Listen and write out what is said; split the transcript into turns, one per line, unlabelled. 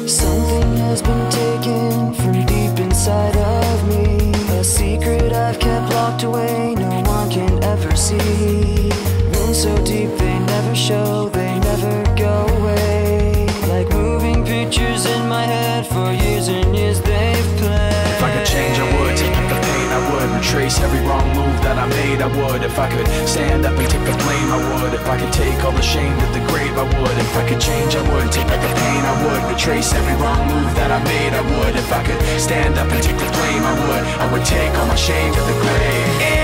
Something has been taken from deep inside of me, a secret I've kept locked away, no one can ever see. Wounds so deep they never show, they never go away. Like moving pictures in my head, for years and years they've played.
If I could change, I would. Take up the pain, I would. Retrace every wrong move that I made, I would. If I could stand up and take the blame, I would. If I could take all the shame to the grave, I would. If I could change, I would. Take up the pain, I would. Retrace every wrong move that I made, I would. If I could stand up and take the blame, I would. I would take all my shame to the grave.